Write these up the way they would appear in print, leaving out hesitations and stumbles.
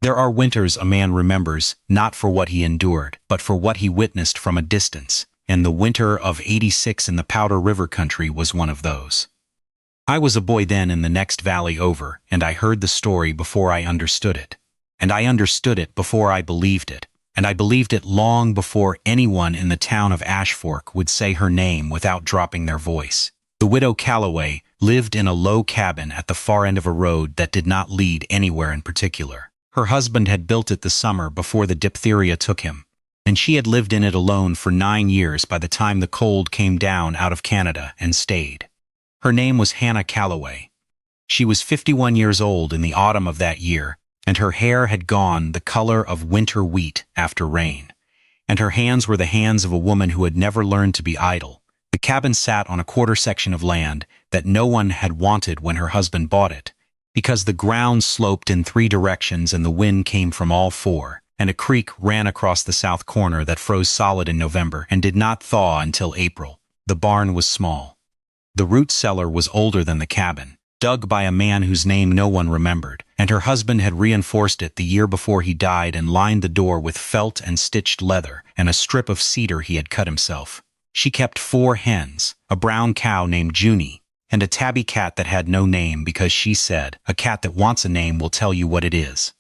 There are winters a man remembers, not for what he endured, but for what he witnessed from a distance, and the winter of '86 in the Powder River country was one of those. I was a boy then in the next valley over, and I heard the story before I understood it. And I understood it before I believed it, and I believed it long before anyone in the town of Ashfork would say her name without dropping their voice. The widow Calloway lived in a low cabin at the far end of a road that did not lead anywhere in particular. Her husband had built it the summer before the diphtheria took him, and she had lived in it alone for 9 years by the time the cold came down out of Canada and stayed. Her name was Hannah Calloway. She was 51 years old in the autumn of that year, and her hair had gone the color of winter wheat after rain, and her hands were the hands of a woman who had never learned to be idle. The cabin sat on a quarter section of land that no one had wanted when her husband bought it, because the ground sloped in 3 directions and the wind came from all 4, and a creek ran across the south corner that froze solid in November and did not thaw until April. The barn was small. The root cellar was older than the cabin, dug by a man whose name no one remembered, and her husband had reinforced it the year before he died and lined the door with felt and stitched leather and a strip of cedar he had cut himself. She kept 4 hens, a brown cow named Junie, and a tabby cat that had no name because she said, "A cat that wants a name will tell you what it is."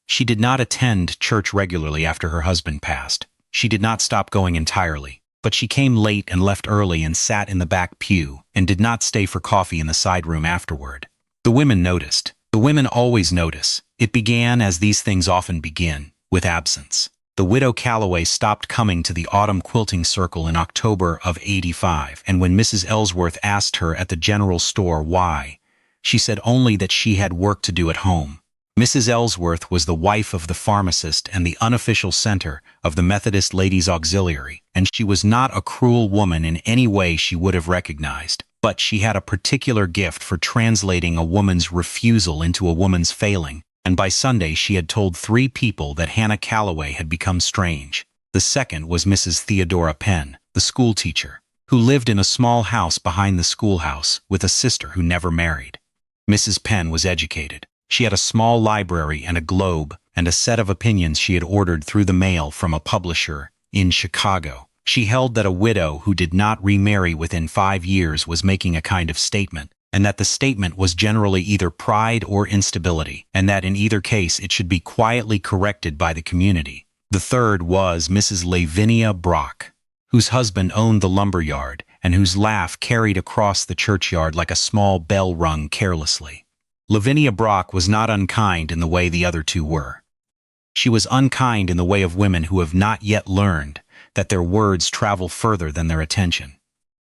She did not attend church regularly after her husband passed. She did not stop going entirely, but she came late and left early and sat in the back pew and did not stay for coffee in the side room afterward. The women noticed. The women always notice. It began, as these things often begin, with absence. The widow Calloway stopped coming to the autumn quilting circle in October of '85, and when Mrs. Ellsworth asked her at the general store why, she said only that she had work to do at home. Mrs. Ellsworth was the wife of the pharmacist and the unofficial center of the Methodist Ladies' Auxiliary, and she was not a cruel woman in any way she would have recognized, but she had a particular gift for translating a woman's refusal into a woman's failing, and by Sunday she had told 3 people that Hannah Calloway had become strange. The second was Mrs. Theodora Penn, the school teacher, who lived in a small house behind the schoolhouse with a sister who never married. Mrs. Penn was educated. She had a small library and a globe and a set of opinions she had ordered through the mail from a publisher in Chicago. She held that a widow who did not remarry within 5 years was making a kind of statement, and that the statement was generally either pride or instability, and that in either case it should be quietly corrected by the community. The third was Mrs. Lavinia Brock, whose husband owned the lumber yard and whose laugh carried across the churchyard like a small bell rung carelessly. Lavinia Brock was not unkind in the way the other 2 were. She was unkind in the way of women who have not yet learned that their words travel further than their attention.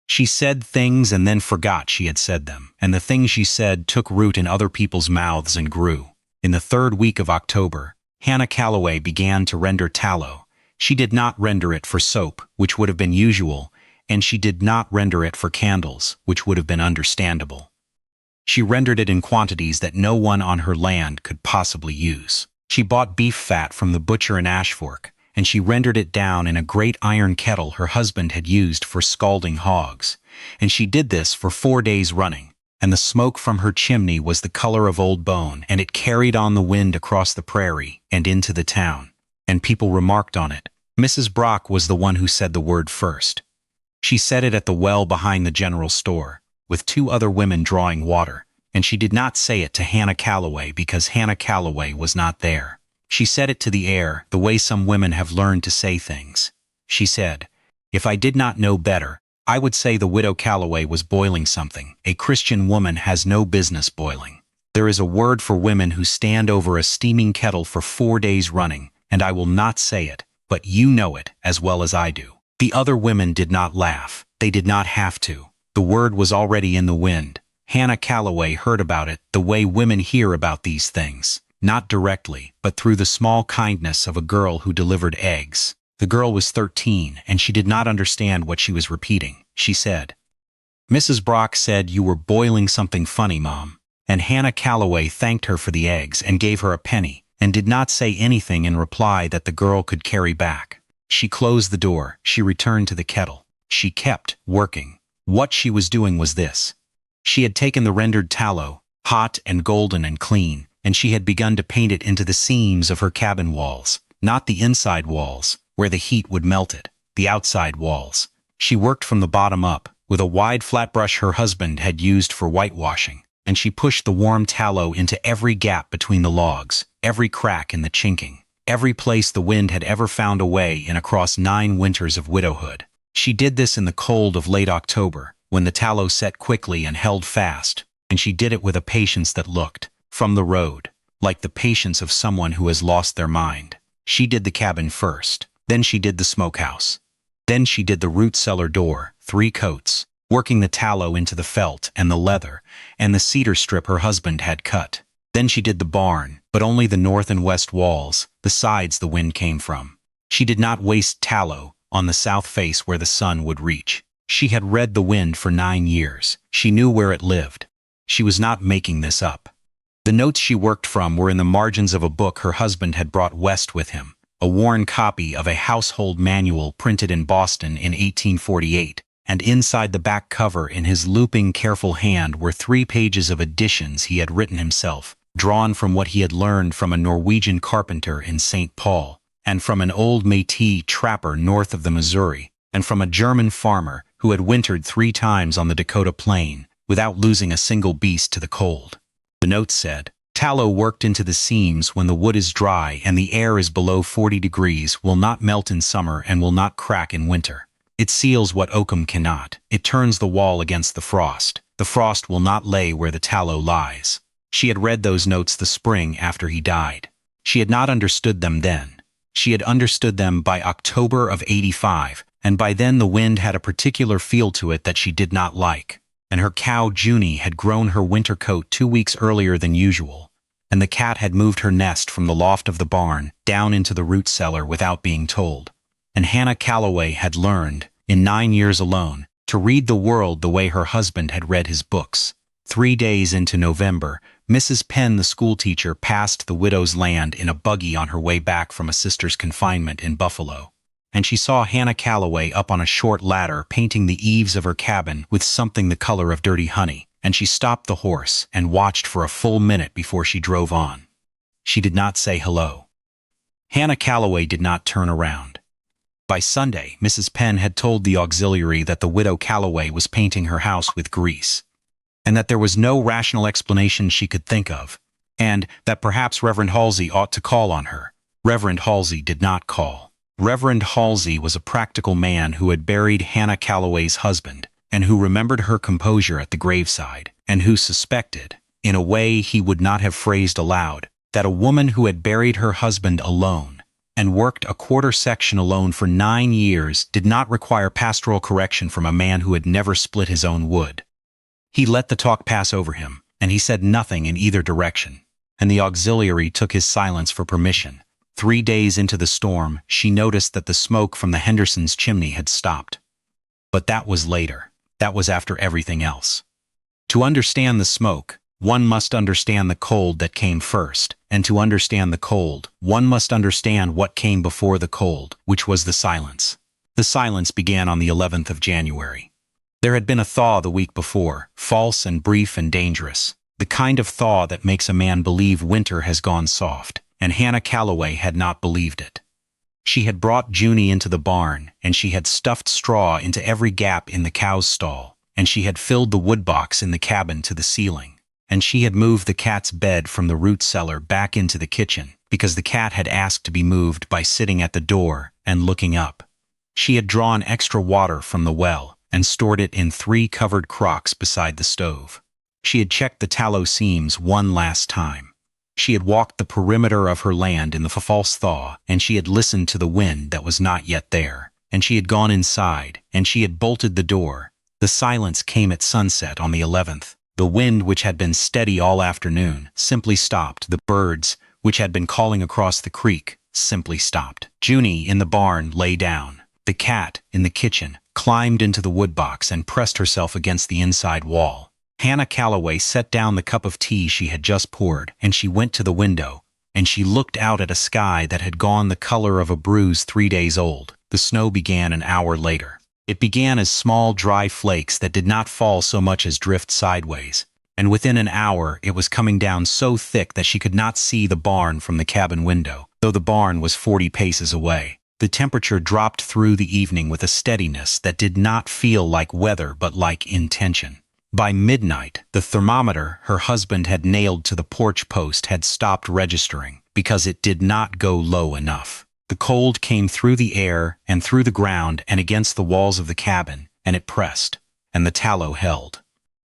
She said things and then forgot she had said them, and the things she said took root in other people's mouths and grew. In the 3rd week of October, Hannah Calloway began to render tallow. She did not render it for soap, which would have been usual, and she did not render it for candles, which would have been understandable. She rendered it in quantities that no one on her land could possibly use. She bought beef fat from the butcher in Ashfork, and she rendered it down in a great iron kettle her husband had used for scalding hogs, and she did this for 4 days running, and the smoke from her chimney was the color of old bone, and it carried on the wind across the prairie and into the town, and people remarked on it. Mrs. Brock was the one who said the word first. She said it at the well behind the general store, with 2 other women drawing water, and she did not say it to Hannah Calloway because Hannah Calloway was not there. She said it to the air, the way some women have learned to say things. She said, "If I did not know better, I would say the widow Calloway was boiling something. A Christian woman has no business boiling. There is a word for women who stand over a steaming kettle for 4 days running, and I will not say it, but you know it as well as I do." The other women did not laugh. They did not have to. The word was already in the wind. Hannah Calloway heard about it the way women hear about these things, not directly, but through the small kindness of a girl who delivered eggs. The girl was 13, and she did not understand what she was repeating. She said, "Mrs. Brock said you were boiling something funny, Mom." And Hannah Calloway thanked her for the eggs and gave her a penny, and did not say anything in reply that the girl could carry back. She closed the door. She returned to the kettle. She kept working. What she was doing was this. She had taken the rendered tallow, hot and golden and clean, and she had begun to paint it into the seams of her cabin walls, not the inside walls, where the heat would melt it, the outside walls. She worked from the bottom up, with a wide flat brush her husband had used for whitewashing, and she pushed the warm tallow into every gap between the logs, every crack in the chinking, every place the wind had ever found a way in across 9 winters of widowhood. She did this in the cold of late October, when the tallow set quickly and held fast, and she did it with a patience that looked, from the road, like the patience of someone who has lost their mind. She did the cabin first, then she did the smokehouse. Then she did the root cellar door, 3 coats, working the tallow into the felt and the leather and the cedar strip her husband had cut. Then she did the barn, but only the north and west walls, the sides the wind came from. She did not waste tallow on the south face where the sun would reach. She had read the wind for 9 years. She knew where it lived. She was not making this up. The notes she worked from were in the margins of a book her husband had brought west with him, a worn copy of a household manual printed in Boston in 1848, and inside the back cover in his looping, careful hand were 3 pages of additions he had written himself, drawn from what he had learned from a Norwegian carpenter in St. Paul, and from an old Métis trapper north of the Missouri, and from a German farmer who had wintered 3 times on the Dakota plain without losing a single beast to the cold. The note said, "Tallow worked into the seams when the wood is dry and the air is below 40 degrees will not melt in summer and will not crack in winter. It seals what oakum cannot. It turns the wall against the frost. The frost will not lay where the tallow lies." She had read those notes the spring after he died. She had not understood them then. She had understood them by October of '85, and by then the wind had a particular feel to it that she did not like, and her cow Junie had grown her winter coat 2 weeks earlier than usual, and the cat had moved her nest from the loft of the barn down into the root cellar without being told. And Hannah Calloway had learned, in 9 years alone, to read the world the way her husband had read his books. 3 days into November, Mrs. Penn, the schoolteacher, passed the widow's land in a buggy on her way back from a sister's confinement in Buffalo, and she saw Hannah Calloway up on a short ladder painting the eaves of her cabin with something the color of dirty honey, and she stopped the horse and watched for a full minute before she drove on. She did not say hello. Hannah Calloway did not turn around. By Sunday, Mrs. Penn had told the auxiliary that the widow Calloway was painting her house with grease, and that there was no rational explanation she could think of, and that perhaps Reverend Halsey ought to call on her. Reverend Halsey did not call. Reverend Halsey was a practical man who had buried Hannah Calloway's husband, and who remembered her composure at the graveside, and who suspected, in a way he would not have phrased aloud, that a woman who had buried her husband alone, and worked a quarter section alone for 9 years, did not require pastoral correction from a man who had never split his own wood. He let the talk pass over him, and he said nothing in either direction, and the auxiliary took his silence for permission. 3 days into the storm, she noticed that the smoke from the Hendersons' chimney had stopped. But that was later. That was after everything else. To understand the smoke, one must understand the cold that came first, and to understand the cold, one must understand what came before the cold, which was the silence. The silence began on the 11th of January. There had been a thaw the week before, false and brief and dangerous, the kind of thaw that makes a man believe winter has gone soft, and Hannah Calloway had not believed it. She had brought Junie into the barn, and she had stuffed straw into every gap in the cow's stall, and she had filled the wood box in the cabin to the ceiling, and she had moved the cat's bed from the root cellar back into the kitchen, because the cat had asked to be moved by sitting at the door and looking up. She had drawn extra water from the well, and stored it in 3 covered crocks beside the stove. She had checked the tallow seams one last time. She had walked the perimeter of her land in the false thaw, and she had listened to the wind that was not yet there, and she had gone inside, and she had bolted the door. The silence came at sunset on the 11th. The wind, which had been steady all afternoon, simply stopped. The birds, which had been calling across the creek, simply stopped. Junie, in the barn, lay down. The cat, in the kitchen, climbed into the wood box and pressed herself against the inside wall. Hannah Calloway set down the cup of tea she had just poured, and she went to the window, and she looked out at a sky that had gone the color of a bruise 3 days old. The snow began an hour later. It began as small, dry flakes that did not fall so much as drift sideways. and within an hour it was coming down so thick that she could not see the barn from the cabin window, though the barn was 40 paces away. The temperature dropped through the evening with a steadiness that did not feel like weather but like intention. By midnight, the thermometer her husband had nailed to the porch post had stopped registering because it did not go low enough. The cold came through the air and through the ground and against the walls of the cabin, and it pressed, and the tallow held.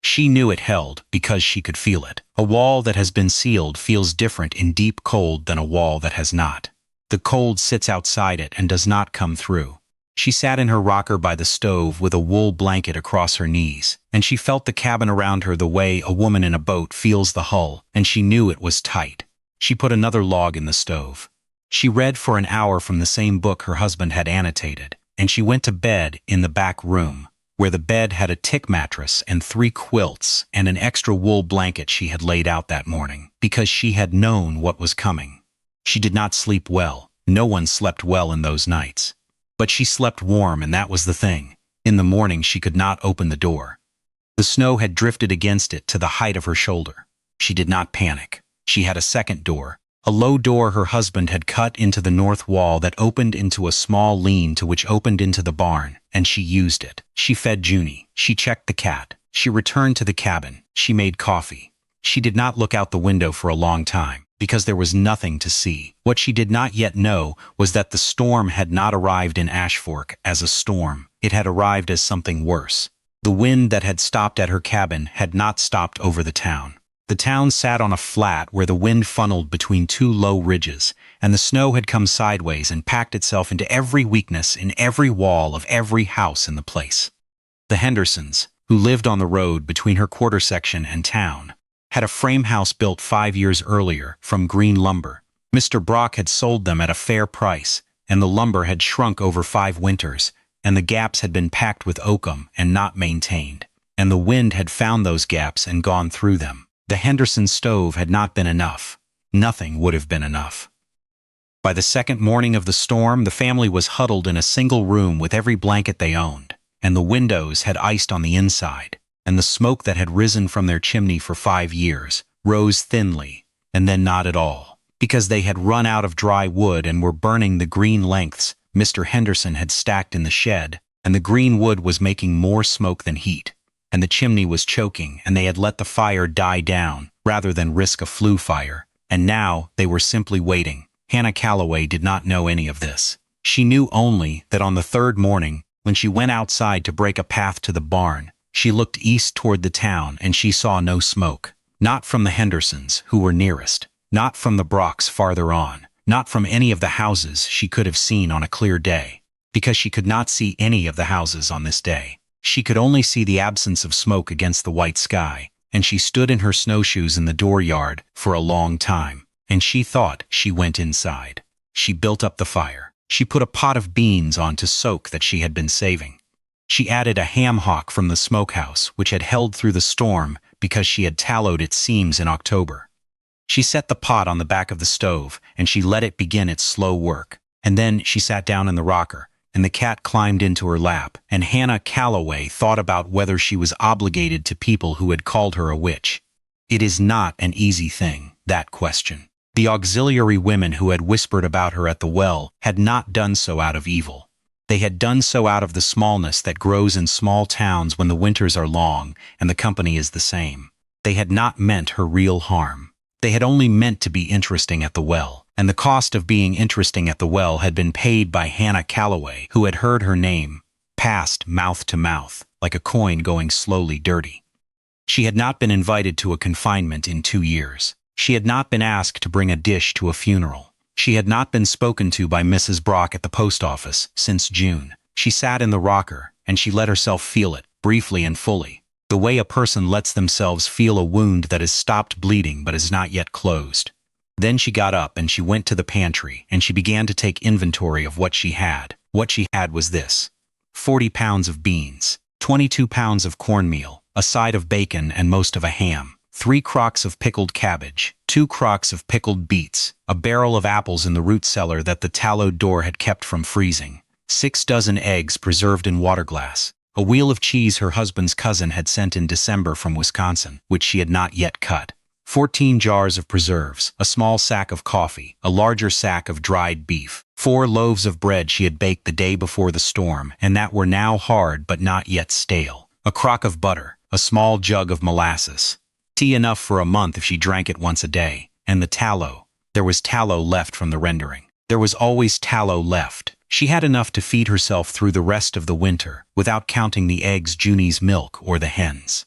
She knew it held because she could feel it. A wall that has been sealed feels different in deep cold than a wall that has not. The cold sits outside it and does not come through. She sat in her rocker by the stove with a wool blanket across her knees, and she felt the cabin around her the way a woman in a boat feels the hull, and she knew it was tight. She put another log in the stove. She read for an hour from the same book her husband had annotated, and she went to bed in the back room, where the bed had a tick mattress and 3 quilts and an extra wool blanket she had laid out that morning, because she had known what was coming. She did not sleep well. No one slept well in those nights. But she slept warm, and that was the thing. In the morning she could not open the door. The snow had drifted against it to the height of her shoulder. She did not panic. She had a second door, a low door her husband had cut into the north wall that opened into a small lean-to which opened into the barn, and she used it. She fed Junie. She checked the cat. She returned to the cabin. She made coffee. She did not look out the window for a long time, because there was nothing to see. What she did not yet know was that the storm had not arrived in Ashfork as a storm. It had arrived as something worse. The wind that had stopped at her cabin had not stopped over the town. The town sat on a flat where the wind funneled between 2 low ridges, and the snow had come sideways and packed itself into every weakness in every wall of every house in the place. The Hendersons, who lived on the road between her quarter section and town, had a frame house built 5 years earlier from green lumber. Mr. Brock had sold them at a fair price, and the lumber had shrunk over 5 winters, and the gaps had been packed with oakum and not maintained, and the wind had found those gaps and gone through them. The Henderson stove had not been enough. Nothing would have been enough. By the second morning of the storm, the family was huddled in a single room with every blanket they owned, and the windows had iced on the inside, and the smoke that had risen from their chimney for 5 years rose thinly, and then not at all, because they had run out of dry wood and were burning the green lengths Mr. Henderson had stacked in the shed, and the green wood was making more smoke than heat, and the chimney was choking, and they had let the fire die down rather than risk a flue fire, and now they were simply waiting. Hannah Calloway did not know any of this. She knew only that on the 3rd morning, when she went outside to break a path to the barn, she looked east toward the town and she saw no smoke. Not from the Hendersons, who were nearest. Not from the Brocks farther on. Not from any of the houses she could have seen on a clear day. Because she could not see any of the houses on this day. She could only see the absence of smoke against the white sky, and she stood in her snowshoes in the dooryard for a long time, and she thought she went inside. She built up the fire. She put a pot of beans on to soak that she had been saving. She added a ham hock from the smokehouse, which had held through the storm because she had tallowed its seams in October. She set the pot on the back of the stove, and she let it begin its slow work, and then she sat down in the rocker, and the cat climbed into her lap, and Hannah Calloway thought about whether she was obligated to people who had called her a witch. It is not an easy thing, that question. The auxiliary women who had whispered about her at the well had not done so out of evil. They had done so out of the smallness that grows in small towns when the winters are long and the company is the same. They had not meant her real harm. They had only meant to be interesting at the well, and the cost of being interesting at the well had been paid by Hannah Calloway, who had heard her name, passed mouth to mouth, like a coin going slowly dirty. She had not been invited to a confinement in 2 years. She had not been asked to bring a dish to a funeral. She had not been spoken to by Mrs. Brock at the post office since June. She sat in the rocker, and she let herself feel it, briefly and fully, the way a person lets themselves feel a wound that has stopped bleeding but is not yet closed. Then she got up and she went to the pantry, and she began to take inventory of what she had. What she had was this: 40 pounds of beans, 22 pounds of cornmeal, a side of bacon and most of a ham, 3 crocks of pickled cabbage, 2 crocks of pickled beets, a barrel of apples in the root cellar that the tallow door had kept from freezing, 6 dozen eggs preserved in water glass, a wheel of cheese her husband's cousin had sent in December from Wisconsin, which she had not yet cut, 14 jars of preserves, a small sack of coffee, a larger sack of dried beef, 4 loaves of bread she had baked the day before the storm and that were now hard but not yet stale, a crock of butter, a small jug of molasses, tea enough for a month if she drank it once a day, and the tallow. There was tallow left from the rendering. There was always tallow left. She had enough to feed herself through the rest of the winter, without counting the eggs, Junie's milk, or the hens.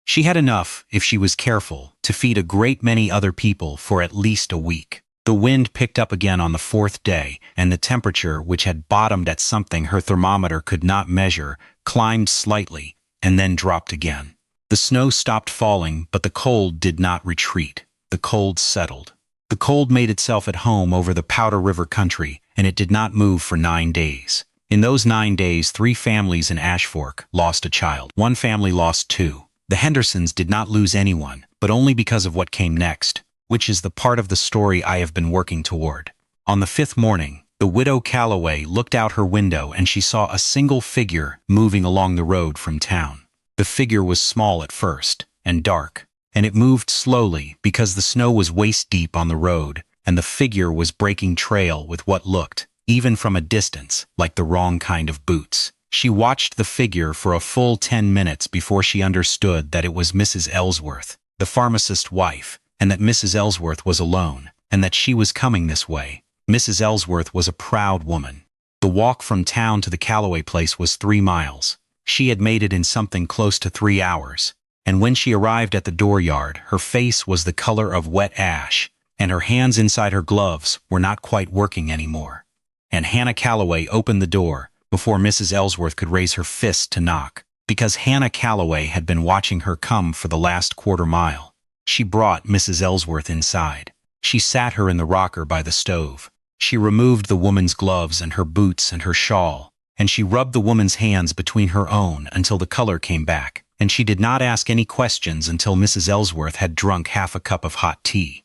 She had enough, if she was careful, to feed a great many other people for at least a week. The wind picked up again on the 4th day, and the temperature, which had bottomed at something her thermometer could not measure, climbed slightly, and then dropped again. The snow stopped falling, but the cold did not retreat. The cold settled. The cold made itself at home over the Powder River country, and it did not move for 9 days. In those 9 days, 3 families in Ashfork lost a child. 1 family lost 2. The Hendersons did not lose anyone, but only because of what came next, which is the part of the story I have been working toward. On the 5th morning, the widow Calloway looked out her window and she saw a single figure moving along the road from town. The figure was small at first, and dark, and it moved slowly because the snow was waist-deep on the road, and the figure was breaking trail with what looked, even from a distance, like the wrong kind of boots. She watched the figure for a full 10 minutes before she understood that it was Mrs. Ellsworth, the pharmacist's wife, and that Mrs. Ellsworth was alone, and that she was coming this way. Mrs. Ellsworth was a proud woman. The walk from town to the Calloway place was 3 miles. She had made it in something close to 3 hours, and when she arrived at the dooryard, her face was the color of wet ash, and her hands inside her gloves were not quite working anymore. And Hannah Calloway opened the door before Mrs. Ellsworth could raise her fist to knock, because Hannah Calloway had been watching her come for the last quarter mile. She brought Mrs. Ellsworth inside. She sat her in the rocker by the stove. She removed the woman's gloves and her boots and her shawl, and she rubbed the woman's hands between her own until the color came back, and she did not ask any questions until Mrs. Ellsworth had drunk half a cup of hot tea.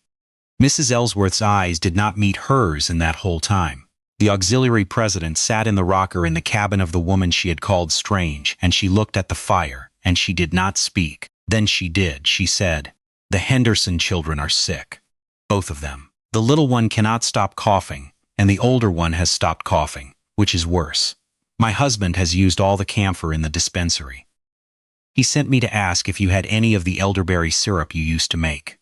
Mrs. Ellsworth's eyes did not meet hers in that whole time. The auxiliary president sat in the rocker in the cabin of the woman she had called strange, and she looked at the fire, and she did not speak. Then she did. She said, "The Henderson children are sick. Both of them. The little one cannot stop coughing, and the older one has stopped coughing, which is worse. My husband has used all the camphor in the dispensary. He sent me to ask if you had any of the elderberry syrup you used to make.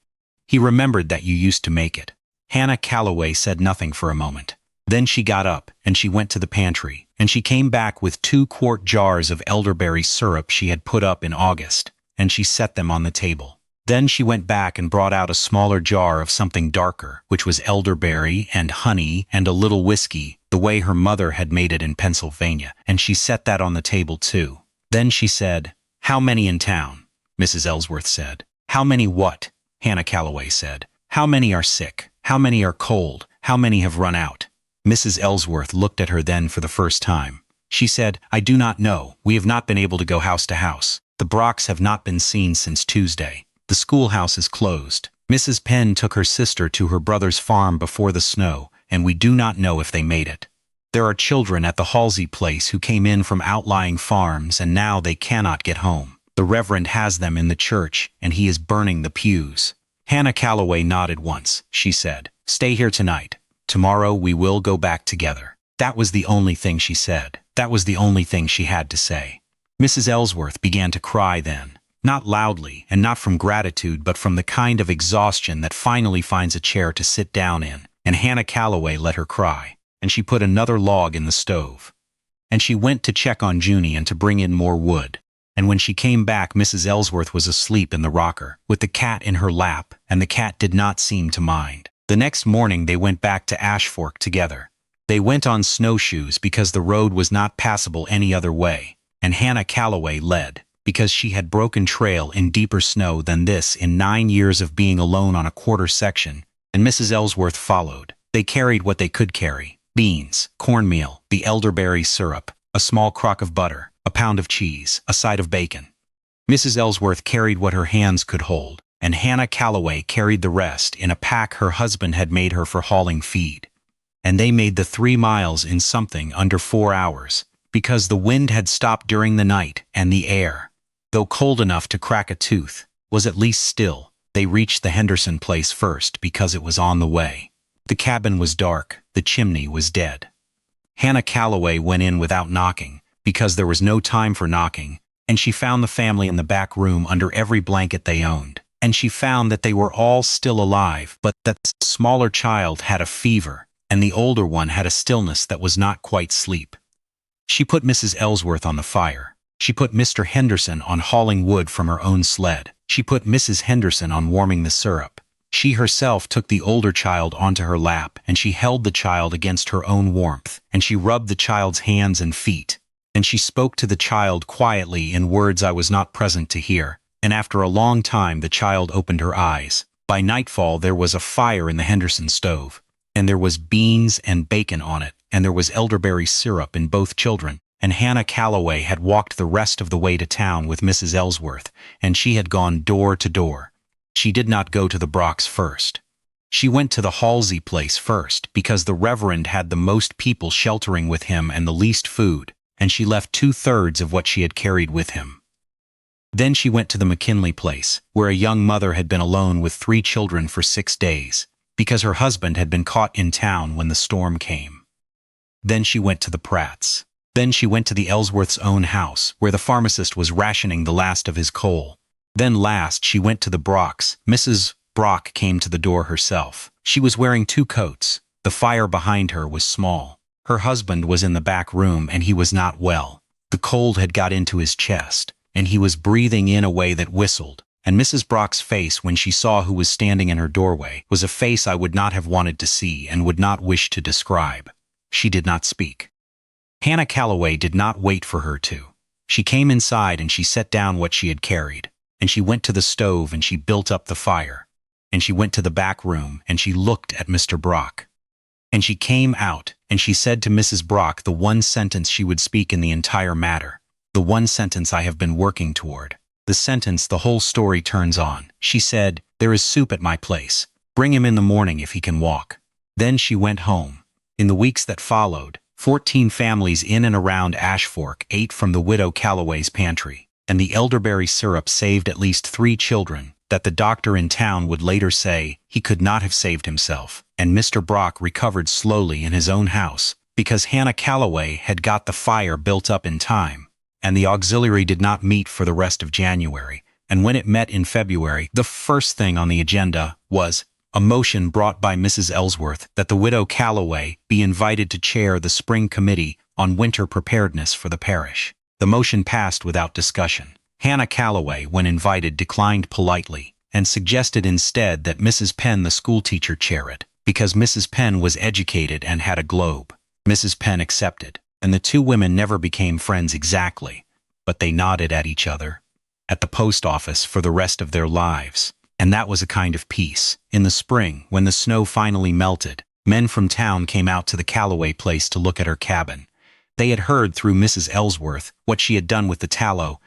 He remembered that you used to make it." Hannah Calloway said nothing for a moment. Then she got up, and she went to the pantry, and she came back with 2-quart jars of elderberry syrup she had put up in August, and she set them on the table. Then she went back and brought out a smaller jar of something darker, which was elderberry and honey and a little whiskey, the way her mother had made it in Pennsylvania, and she set that on the table too. Then she said, "How many in town?" Mrs. Ellsworth said. "How many what?" Hannah Calloway said. "How many are sick? How many are cold? How many have run out?" Mrs. Ellsworth looked at her then for the first time. She said, "I do not know. We have not been able to go house to house. The Brocks have not been seen since Tuesday. The schoolhouse is closed. Mrs. Penn took her sister to her brother's farm before the snow, and we do not know if they made it. There are children at the Halsey place who came in from outlying farms, and now they cannot get home. The Reverend has them in the church, and he is burning the pews." Hannah Calloway nodded once. She said, "Stay here tonight. Tomorrow we will go back together." That was the only thing she said. That was the only thing she had to say. Mrs. Ellsworth began to cry then. Not loudly, and not from gratitude, but from the kind of exhaustion that finally finds a chair to sit down in, and Hannah Calloway let her cry, and she put another log in the stove. And she went to check on Junie and to bring in more wood. And when she came back, Mrs. Ellsworth was asleep in the rocker, with the cat in her lap, and the cat did not seem to mind. The next morning they went back to Ashfork together. They went on snowshoes because the road was not passable any other way, and Hannah Calloway led, because she had broken trail in deeper snow than this in 9 years of being alone on a quarter section, and Mrs. Ellsworth followed. They carried what they could carry: beans, cornmeal, the elderberry syrup, a small crock of butter, a pound of cheese, a side of bacon. Mrs. Ellsworth carried what her hands could hold, and Hannah Calloway carried the rest in a pack her husband had made her for hauling feed. And they made the 3 miles in something under 4 hours, because the wind had stopped during the night, and the air, though cold enough to crack a tooth, was at least still. They reached the Henderson place first because it was on the way. The cabin was dark, the chimney was dead. Hannah Calloway went in without knocking, because there was no time for knocking, and she found the family in the back room under every blanket they owned. And she found that they were all still alive, but that the smaller child had a fever, and the older one had a stillness that was not quite sleep. She put Mrs. Ellsworth on the fire. She put Mr. Henderson on hauling wood from her own sled. She put Mrs. Henderson on warming the syrup. She herself took the older child onto her lap, and she held the child against her own warmth, and she rubbed the child's hands and feet. And she spoke to the child quietly in words I was not present to hear, and after a long time the child opened her eyes. By nightfall there was a fire in the Henderson stove, and there was beans and bacon on it, and there was elderberry syrup in both children, and Hannah Calloway had walked the rest of the way to town with Mrs. Ellsworth, and she had gone door to door. She did not go to the Brocks first. She went to the Halsey place first, because the Reverend had the most people sheltering with him and the least food, and she left 2/3 of what she had carried with him. Then she went to the McKinley place, where a young mother had been alone with 3 children for 6 days, because her husband had been caught in town when the storm came. Then she went to the Pratts. Then she went to the Ellsworth's own house, where the pharmacist was rationing the last of his coal. Then last she went to the Brocks. Mrs. Brock came to the door herself. She was wearing 2 coats. The fire behind her was small. Her husband was in the back room, and he was not well. The cold had got into his chest, and he was breathing in a way that whistled. And Mrs. Brock's face when she saw who was standing in her doorway was a face I would not have wanted to see and would not wish to describe. She did not speak. Hannah Calloway did not wait for her to. She came inside and she set down what she had carried, and she went to the stove and she built up the fire, and she went to the back room and she looked at Mr. Brock. And she came out and she said to Mrs. Brock the one sentence she would speak in the entire matter, the one sentence I have been working toward, the sentence the whole story turns on. She said, "There is soup at my place. Bring him in the morning if he can walk." Then she went home. In the weeks that followed, 14 families in and around Ashfork ate from the widow Calloway's pantry, and the elderberry syrup saved at least 3 children that the doctor in town would later say he could not have saved himself, and Mr. Brock recovered slowly in his own house because Hannah Calloway had got the fire built up in time, and the auxiliary did not meet for the rest of January, and when it met in February, the first thing on the agenda was a motion brought by Mrs. Ellsworth that the widow Calloway be invited to chair the spring committee on winter preparedness for the parish. The motion passed without discussion. Hannah Calloway, when invited, declined politely and suggested instead that Mrs. Penn, the schoolteacher, chair it, because Mrs. Penn was educated and had a globe. Mrs. Penn accepted, and the 2 women never became friends exactly, but they nodded at each other at the post office for the rest of their lives. And that was a kind of peace. In the spring, when the snow finally melted, men from town came out to the Calloway place to look at her cabin. They had heard through Mrs. Ellsworth what she had done with the tallow,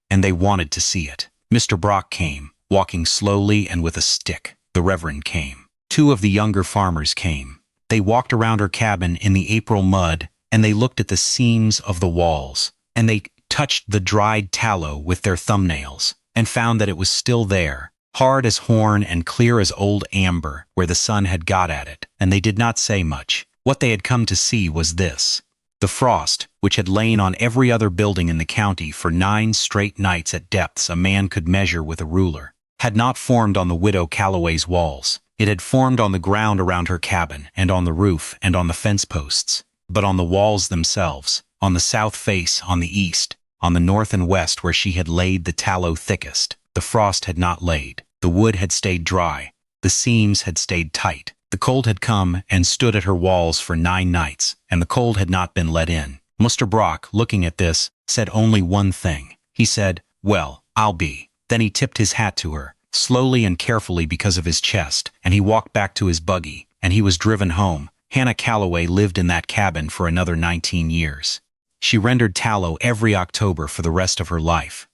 and they wanted to see it. Mr. Brock came, walking slowly and with a stick. The Reverend came. 2 of the younger farmers came. They walked around her cabin in the April mud, and they looked at the seams of the walls, and they touched the dried tallow with their thumbnails, and found that it was still there, hard as horn and clear as old amber where the sun had got at it, and they did not say much. What they had come to see was this. The frost, which had lain on every other building in the county for 9 straight nights at depths a man could measure with a ruler, had not formed on the widow Calloway's walls. It had formed on the ground around her cabin, and on the roof, and on the fence posts, but on the walls themselves, on the south face, on the east, on the north and west where she had laid the tallow thickest, the frost had not laid. The wood had stayed dry. The seams had stayed tight. The cold had come and stood at her walls for 9 nights, and the cold had not been let in. Mr. Brock, looking at this, said only one thing. He said, "Well, I'll be." Then he tipped his hat to her, slowly and carefully because of his chest, and he walked back to his buggy, and he was driven home. Hannah Calloway lived in that cabin for another 19 years. She rendered tallow every October for the rest of her life,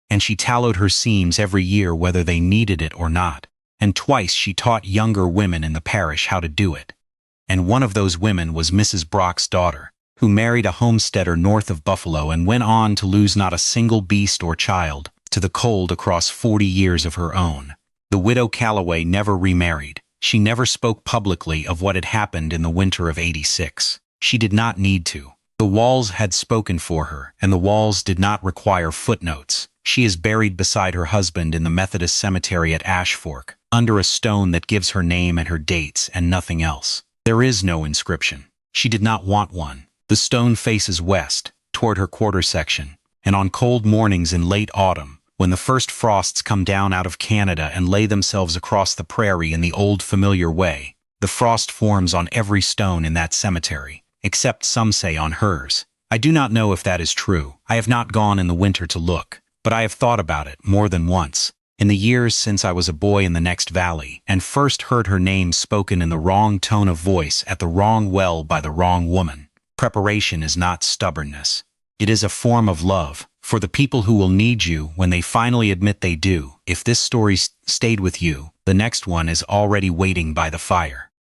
and she tallowed her seams every year whether they needed it or not, and twice she taught younger women in the parish how to do it. And one of those women was Mrs. Brock's daughter, who married a homesteader north of Buffalo and went on to lose not a single beast or child to the cold across 40 years of her own. The widow Calloway never remarried. She never spoke publicly of what had happened in the winter of '86. She did not need to. The walls had spoken for her, and the walls did not require footnotes. She is buried beside her husband in the Methodist cemetery at Ashfork, under a stone that gives her name and her dates and nothing else. There is no inscription. She did not want one. The stone faces west, toward her quarter section, and on cold mornings in late autumn, when the first frosts come down out of Canada and lay themselves across the prairie in the old familiar way, the frost forms on every stone in that cemetery, except some say on hers. I do not know if that is true. I have not gone in the winter to look, but I have thought about it more than once, in the years since I was a boy in the next valley, and first heard her name spoken in the wrong tone of voice at the wrong well by the wrong woman. Preparation is not stubbornness. It is a form of love, for the people who will need you when they finally admit they do. If this story stayed with you, the next one is already waiting by the fire.